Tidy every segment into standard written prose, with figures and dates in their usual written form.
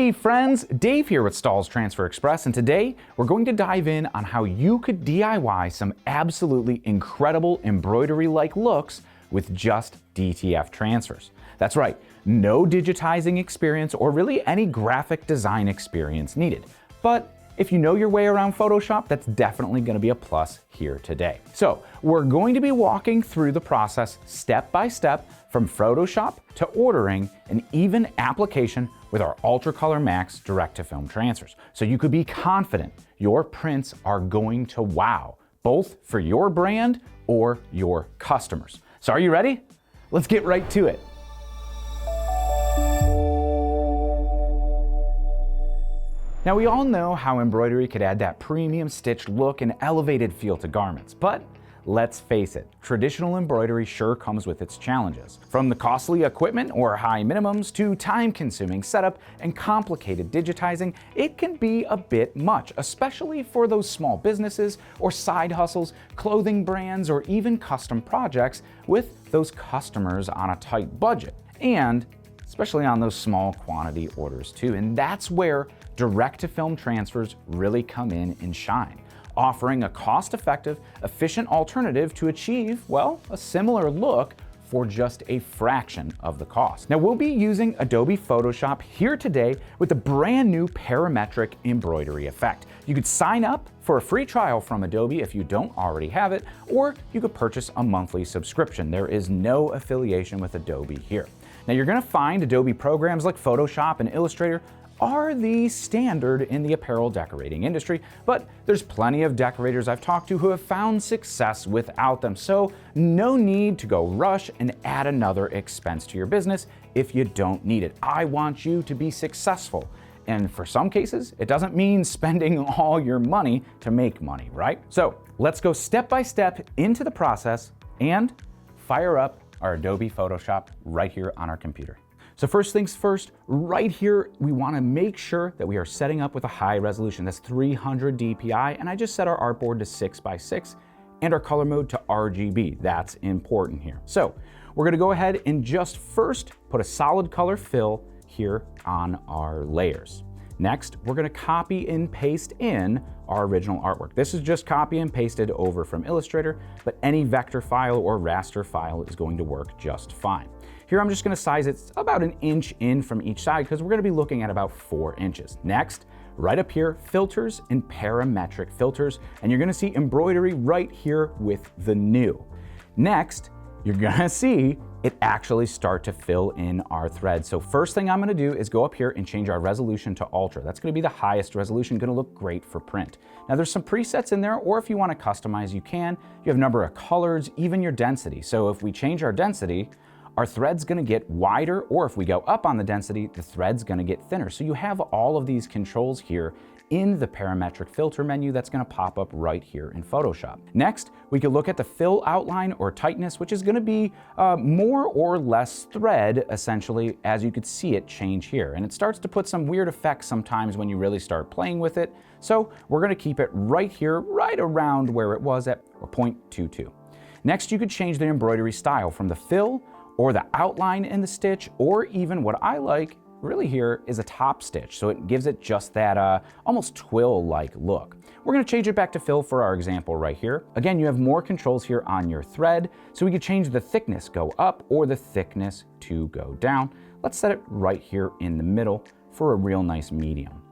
Hey friends, Dave here with Stahl's Transfer Express, and today we're going to dive in on how you could DIY some absolutely incredible embroidery-like looks with just DTF transfers. That's right, no digitizing experience or really any graphic design experience needed. But if you know your way around Photoshop, that's definitely going to be a plus here today. So we're going to be walking through the process step by step from Photoshop to ordering an even application with our UltraColor Max direct-to-film transfers. So you could be confident your prints are going to wow, both for your brand or your customers. So are you ready? Let's get right to it. Now we all know how embroidery could add that premium stitched look and elevated feel to garments, but let's face it, traditional embroidery sure comes with its challenges. From the costly equipment or high minimums to time-consuming setup and complicated digitizing, it can be a bit much, especially for those small businesses or side hustles, clothing brands, or even custom projects with those customers on a tight budget. And especially on those small quantity orders too. And that's where direct-to-film transfers really come in and shine, offering a cost-effective, efficient alternative to achieve, well, a similar look for just a fraction of the cost. Now we'll be using Adobe Photoshop here today with the brand new Parametric Embroidery Effect. You could sign up for a free trial from Adobe if you don't already have it, or you could purchase a monthly subscription. There is no affiliation with Adobe here. Now you're going to find Adobe programs like Photoshop and Illustrator are the standard in the apparel decorating industry, but there's plenty of decorators I've talked to who have found success without them, so no need to go rush and add another expense to your business if you don't need it. I want you to be successful, and for some cases, it doesn't mean spending all your money to make money, right? So let's go step by step into the process and fire up our Adobe Photoshop right here on our computer. So first things first, right here, we want to make sure that we are setting up with a high resolution. That's 300 DPI, and I just set our artboard to 6x6 and our color mode to RGB. That's important here. So we're going to go ahead and just first put a solid color fill here on our layers. Next, we're going to copy and paste in our original artwork. This is just copy and pasted over from Illustrator, but any vector file or raster file is going to work just fine. Here I'm just going to size it about an inch in from each side because we're going to be looking at about 4 inches. Next, right up here, filters and parametric filters, and you're going to see embroidery right here with the new. Next, you're going to see it actually start to fill in our thread. So first thing I'm going to do is go up here and change our resolution to Ultra. That's going to be the highest resolution, going to look great for print. Now there's some presets in there, or if you want to customize, you can. You have a number of colors, even your density. So if we change our density, our thread's going to get wider, or if we go up on the density, the thread's going to get thinner. So you have all of these controls here in the parametric filter menu that's going to pop up right here in Photoshop. Next, we could look at the fill outline or tightness, which is going to be more or less thread, essentially, as you could see it change here. And it starts to put some weird effects sometimes when you really start playing with it. So we're going to keep it right here, right around where it was at 0.22. Next, you could change the embroidery style from the fill or the outline in the stitch, or even what I like really here is a top stitch. So it gives it just that almost twill-like look. We're going to change it back to fill for our example right here. Again, you have more controls here on your thread, so we could change the thickness go up or the thickness to go down. Let's set it right here in the middle for a real nice medium.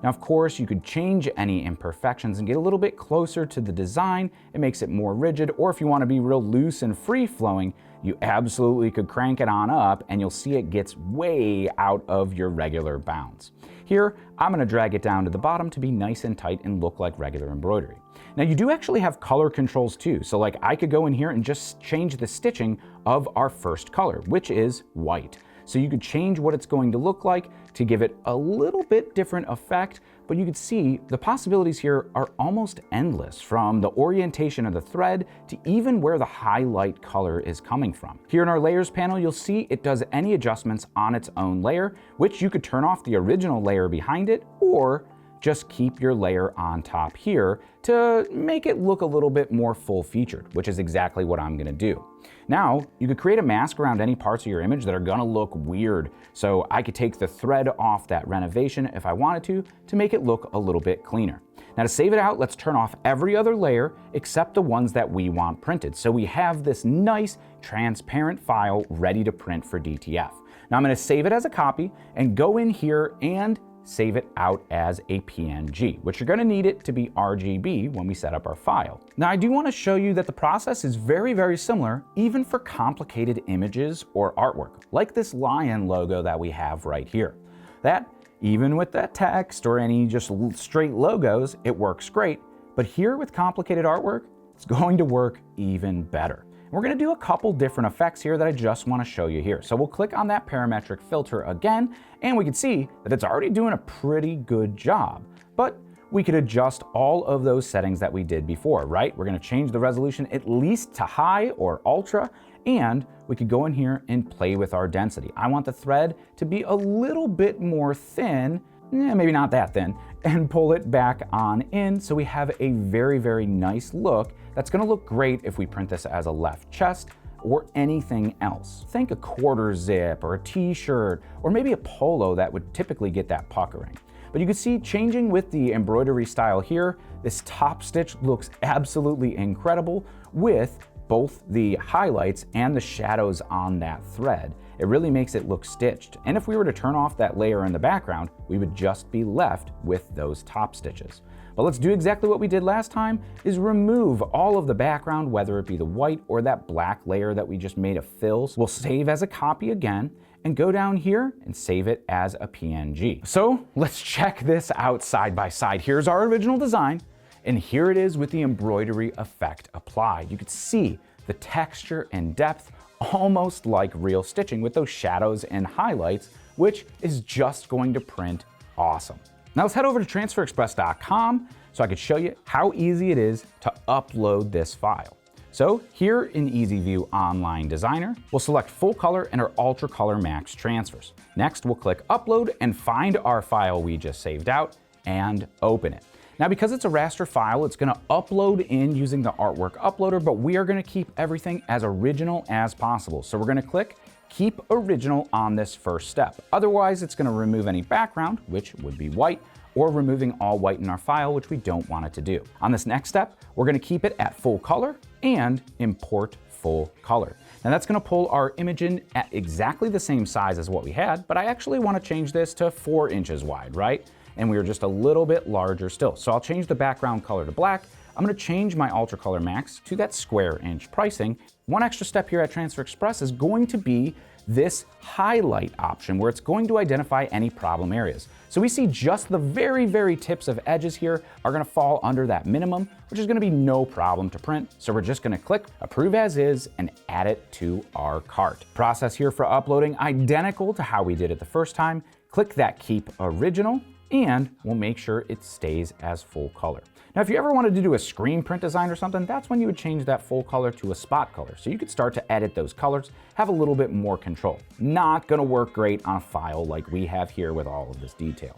Now, of course, you could change any imperfections and get a little bit closer to the design. It makes it more rigid, or if you want to be real loose and free-flowing, you absolutely could crank it on up and you'll see it gets way out of your regular bounds. Here, I'm going to drag it down to the bottom to be nice and tight and look like regular embroidery. Now you do actually have color controls too. So like I could go in here and just change the stitching of our first color, which is white. So you could change what it's going to look like to give it a little bit different effect, but you can see the possibilities here are almost endless, from the orientation of the thread to even where the highlight color is coming from. Here in our layers panel, you'll see it does any adjustments on its own layer, which you could turn off the original layer behind it, or just keep your layer on top here to make it look a little bit more full-featured, which is exactly what I'm gonna do. Now, you could create a mask around any parts of your image that are gonna look weird. So I could take the thread off that renovation if I wanted to make it look a little bit cleaner. Now to save it out, let's turn off every other layer except the ones that we want printed. So we have this nice transparent file ready to print for DTF. Now I'm gonna save it as a copy and go in here and save it out as a PNG, which you're gonna need it to be RGB when we set up our file. Now I do wanna show you that the process is very, very similar, even for complicated images or artwork, like this lion logo that we have right here. That, even with that text or any just straight logos, it works great, but here with complicated artwork, it's going to work even better. We're gonna do a couple different effects here that I just wanna show you here. So we'll click on that parametric filter again, and we can see that it's already doing a pretty good job. But we could adjust all of those settings that we did before, right? We're gonna change the resolution at least to high or ultra, and we could go in here and play with our density. I want the thread to be a little bit more thin, maybe not that thin, and pull it back on in so we have a very, very nice look that's gonna look great if we print this as a left chest or anything else. Think a quarter zip or a t-shirt or maybe a polo that would typically get that puckering. But you can see changing with the embroidery style here, this top stitch looks absolutely incredible with both the highlights and the shadows on that thread. It really makes it look stitched. And if we were to turn off that layer in the background, we would just be left with those top stitches. But let's do exactly what we did last time, is remove all of the background, whether it be the white or that black layer that we just made of fills. We'll save as a copy again and go down here and save it as a PNG. So let's check this out side by side. Here's our original design, and here it is with the embroidery effect applied. You can see the texture and depth almost like real stitching with those shadows and highlights, which is just going to print awesome. Now let's head over to transferexpress.com so I could show you how easy it is to upload this file. So here in Easy View Online Designer, we'll select full color and our UltraColor Max transfers. Next, we'll click upload and find our file we just saved out and open it. Now, because it's a raster file, it's gonna upload in using the artwork uploader, but we are gonna keep everything as original as possible. So we're gonna click Keep Original on this first step. Otherwise, it's gonna remove any background, which would be white, or removing all white in our file, which we don't want it to do. On this next step, we're gonna keep it at full color and import full color. Now that's gonna pull our image in at exactly the same size as what we had, but I actually wanna change this to 4 inches wide, right? And we are just a little bit larger still. So I'll change the background color to black. I'm gonna change my UltraColor Max to that square inch pricing. One extra step here at Transfer Express is going to be this highlight option where it's going to identify any problem areas. So we see just the very, very tips of edges here are gonna fall under that minimum, which is gonna be no problem to print. So we're just gonna click Approve As Is and add it to our cart. Process here for uploading identical to how we did it the first time. Click that Keep Original, and we'll make sure it stays as full color. Now, if you ever wanted to do a screen print design or something, that's when you would change that full color to a spot color. So you could start to edit those colors, have a little bit more control. Not gonna work great on a file like we have here with all of this detail.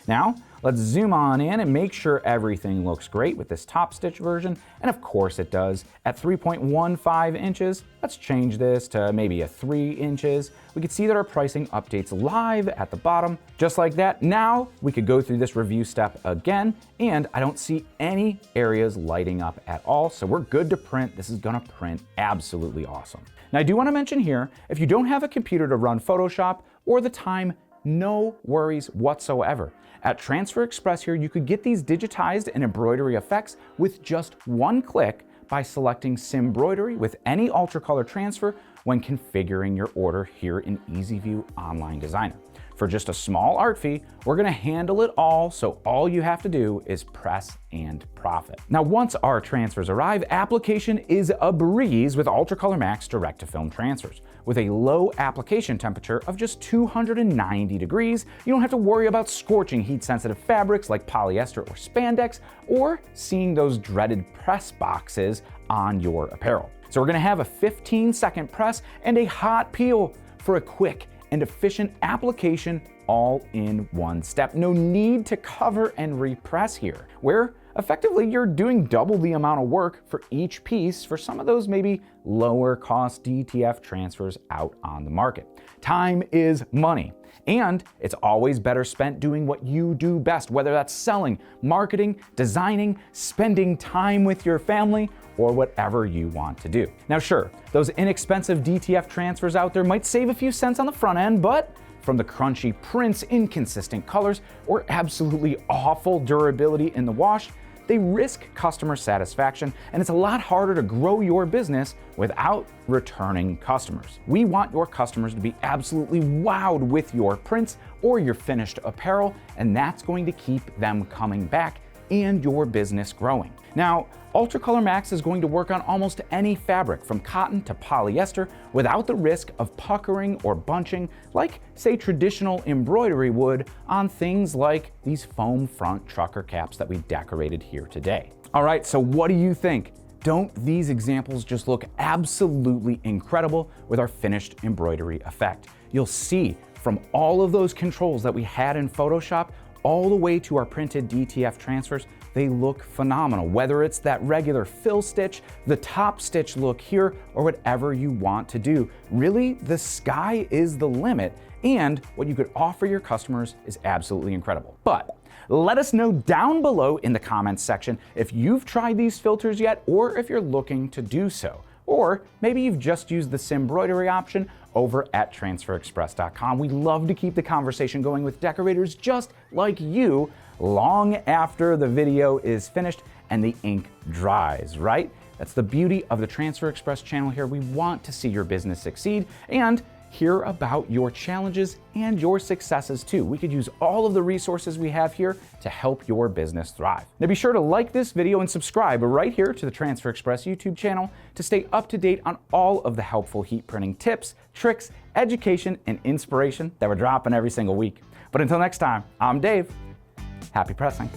Now, let's zoom on in and make sure everything looks great with this top stitch version. And of course it does. At 3.15 inches, let's change this to maybe a 3 inches. We can see that our pricing updates live at the bottom, just like that. Now we could go through this review step again, and I don't see any areas lighting up at all. So we're good to print. This is gonna print absolutely awesome. Now I do wanna mention here, if you don't have a computer to run Photoshop or the time, no worries whatsoever. At Transfer Express here, you could get these digitized and embroidery effects with just one click by selecting Simbroidery with any UltraColor transfer when configuring your order here in Easy View Online Designer. For just a small art fee, we're gonna handle it all, so all you have to do is press and profit. Now, once our transfers arrive, application is a breeze with UltraColor Max direct-to-film transfers. With a low application temperature of just 290 degrees, you don't have to worry about scorching heat-sensitive fabrics like polyester or spandex, or seeing those dreaded press boxes on your apparel. So we're gonna have a 15-second press and a hot peel for a quick and efficient application all in one step. No need to cover and repress here, where effectively you're doing double the amount of work for each piece for some of those maybe lower cost DTF transfers out on the market. Time is money, and it's always better spent doing what you do best, whether that's selling, marketing, designing, spending time with your family, or whatever you want to do. Now sure, those inexpensive DTF transfers out there might save a few cents on the front end, but from the crunchy prints, inconsistent colors, or absolutely awful durability in the wash, they risk customer satisfaction, and it's a lot harder to grow your business without returning customers. We want your customers to be absolutely wowed with your prints or your finished apparel, and that's going to keep them coming back and your business growing. Now, UltraColor Max is going to work on almost any fabric, from cotton to polyester, without the risk of puckering or bunching like, say, traditional embroidery would on things like these foam front trucker caps that we decorated here today. All right, so what do you think? Don't these examples just look absolutely incredible with our finished embroidery effect? You'll see from all of those controls that we had in Photoshop all the way to our printed DTF transfers, they look phenomenal. Whether it's that regular fill stitch, the top stitch look here, or whatever you want to do. Really, the sky is the limit, and what you could offer your customers is absolutely incredible. But let us know down below in the comments section if you've tried these filters yet, or if you're looking to do so. Or maybe you've just used the Simbroidery option over at transferexpress.com. We love to keep the conversation going with decorators just like you long after the video is finished and the ink dries, right? That's the beauty of the Transfer Express channel here. We want to see your business succeed and hear about your challenges and your successes too. We could use all of the resources we have here to help your business thrive. Now be sure to like this video and subscribe right here to the Transfer Express YouTube channel to stay up to date on all of the helpful heat printing tips, tricks, education, and inspiration that we're dropping every single week. But until next time, I'm Dave. Happy pressing.